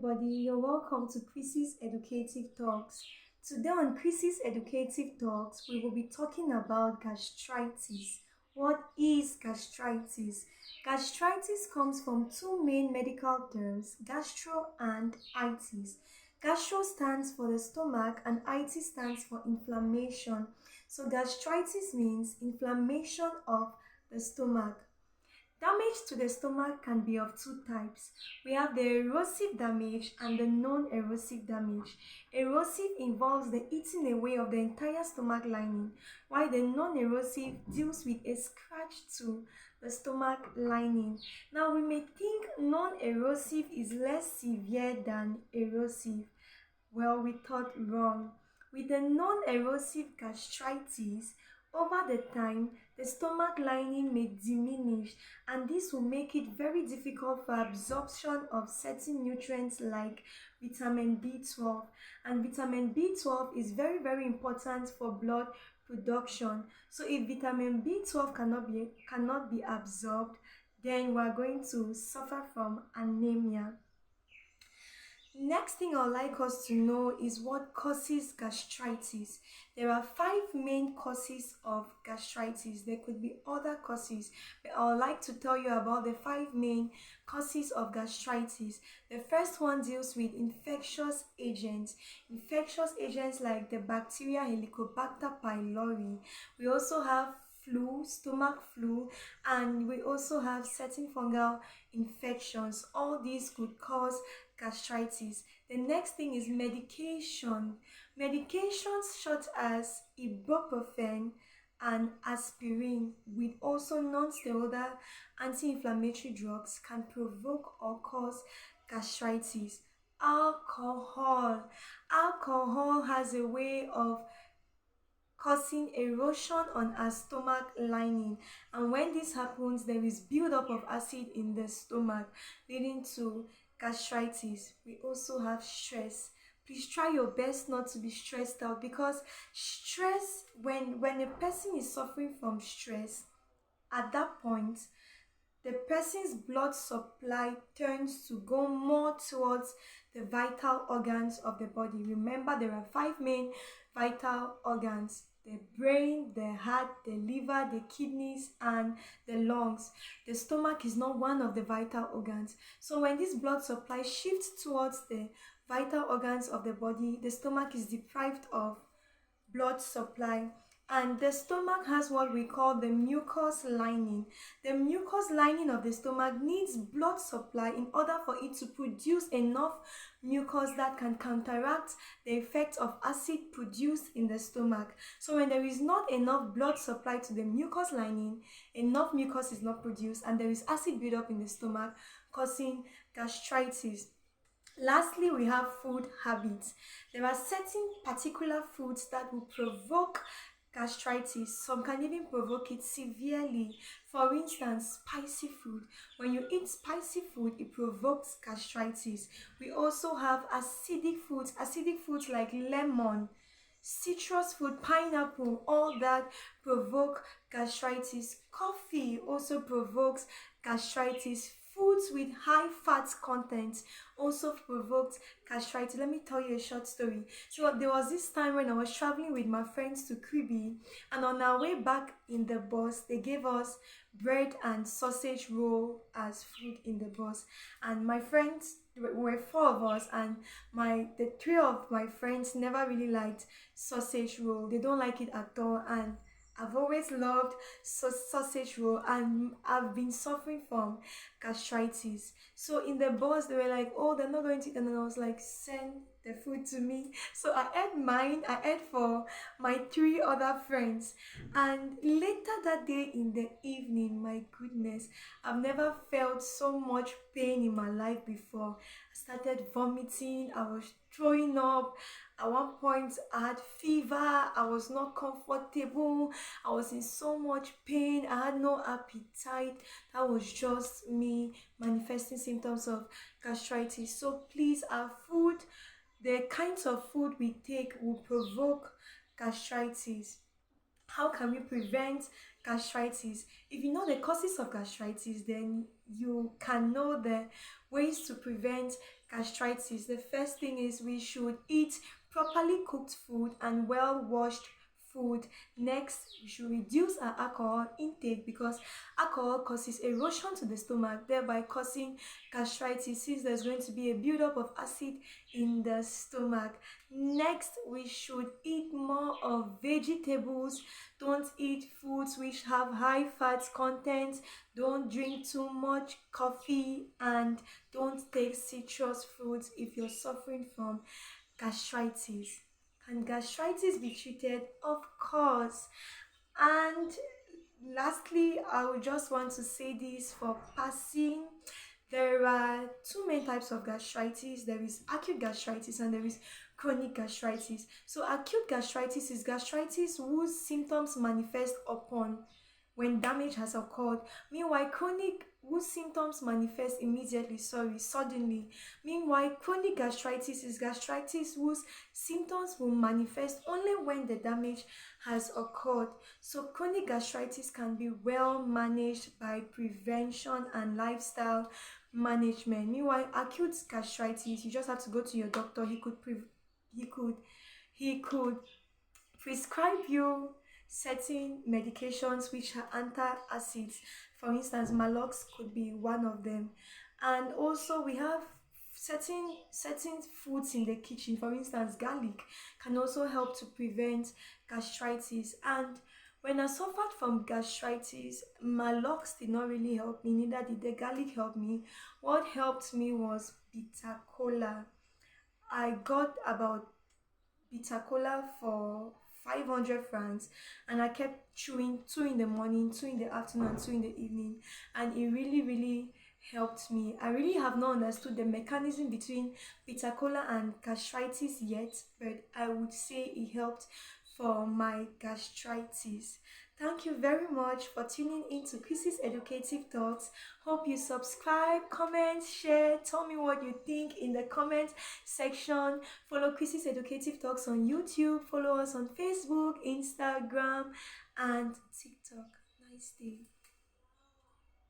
everybody. You're welcome to Chrissy's Educative Talks. Today on Chrissy's Educative Talks, we will be talking about gastritis. What is gastritis? Gastritis comes from two main medical terms, gastro and itis. Gastro stands for the stomach and itis stands for inflammation. So gastritis means inflammation of the stomach. Damage to the stomach can be of two types. We have the erosive damage and the non-erosive damage. Erosive involves the eating away of the entire stomach lining, while the non-erosive deals with a scratch to the stomach lining. Now, we may think non-erosive is less severe than erosive. Well, we thought wrong. With the non-erosive gastritis, over the time, the stomach lining may diminish, and this will make it very difficult for absorption of certain nutrients like vitamin B12. And vitamin B12 is very important for blood production. So if vitamin B12 cannot be absorbed, then we are going to suffer from anemia. Next thing I'd like us to know is what causes gastritis. There are five main causes of gastritis. There could be other causes, but I would like to tell you about the five main causes of gastritis. The first one deals with infectious agents. Infectious agents like the bacteria Helicobacter pylori. We also have flu, stomach flu, and we also have certain fungal infections. All these could cause gastritis. The next thing is medication. Medications such as ibuprofen and aspirin with also non-steroidal anti-inflammatory drugs can provoke or cause gastritis. Alcohol has a way of causing erosion on our stomach lining, and when this happens there is buildup of acid in the stomach leading to gastritis. We also have stress. Please try your best not to be stressed out, because stress, when a person is suffering from stress, at that point the person's blood supply turns to go more towards the vital organs of the body. Remember, there are five main vital organs: the brain, the heart, the liver, the kidneys, and the lungs. The stomach is not one of the vital organs. So when this blood supply shifts towards the vital organs of the body, the stomach is deprived of blood supply. And the stomach has what we call the mucous lining. The mucous lining of the stomach needs blood supply in order for it to produce enough mucus that can counteract the effect of acid produced in the stomach. So when there is not enough blood supply to the mucous lining, enough mucus is not produced and there is acid buildup in the stomach, causing gastritis. Lastly, we have food habits. There are certain particular foods that will provoke gastritis. Some can even provoke it severely. For instance, spicy food. When you eat spicy food, it provokes gastritis. We also have acidic foods like lemon, citrus fruit, pineapple, all that provoke gastritis. Coffee also provokes gastritis. Foods with high fat content also provoked gastritis. Let me tell you a short story. So there was this time when I was traveling with my friends to Kribi, and on our way back in the bus, they gave us bread and sausage roll as food in the bus. And my friends, were four of us, and the three of my friends never really liked sausage roll. They don't like it at all, and I've always loved sausage roll, and I've been suffering from gastritis. So in the bus, they were like, "Oh, they're not going to eat," and then I was like, "Send the food to me." So I ate mine. I ate for my three other friends, and later that day in the evening, my goodness, I've never felt so much pain in my life before. I started vomiting. I was throwing up. At one point, I had fever. I was not comfortable. I was in so much pain. I had no appetite. That was just me manifesting symptoms of gastritis. So please, our food, the kinds of food we take will provoke gastritis. How can we prevent gastritis? If you know the causes of gastritis, then you can know the ways to prevent gastritis. The first thing is we should eat properly cooked food and well washed food. Next, we should reduce our alcohol intake because alcohol causes erosion to the stomach, thereby causing gastritis since there's going to be a buildup of acid in the stomach. Next, we should eat more of vegetables. Don't eat foods which have high fat content. Don't drink too much coffee, and don't take citrus fruits if you're suffering from gastritis. Can gastritis be treated? Of course. And lastly, I would just want to say this for passing. There are two main types of gastritis. There is acute gastritis and there is chronic gastritis. So acute gastritis is gastritis whose symptoms manifest upon when damage has occurred. Meanwhile, chronic whose symptoms manifest immediately, suddenly. Meanwhile, chronic gastritis is gastritis whose symptoms will manifest only when the damage has occurred. So chronic gastritis can be well managed by prevention and lifestyle management. Meanwhile, acute gastritis, you just have to go to your doctor. He could he could prescribe you certain medications which are antacids. For instance, Malox could be one of them. And also we have certain foods in the kitchen. For instance, garlic can also help to prevent gastritis. And when I suffered from gastritis, Malox did not really help me, neither did the garlic help me. What helped me was bitter cola. I got about bitter cola for 500 francs, and I kept chewing two in the morning, two in the afternoon, two in the evening, and it really helped me. I really have not understood the mechanism between bitter cola and gastritis yet, but I would say it helped for my gastritis. Thank you very much for tuning in to Chrissy's Educative Talks. Hope you subscribe, comment, share, tell me what you think in the comment section. Follow Chrissy's Educative Talks on YouTube, follow us on Facebook, Instagram, and TikTok. Nice day.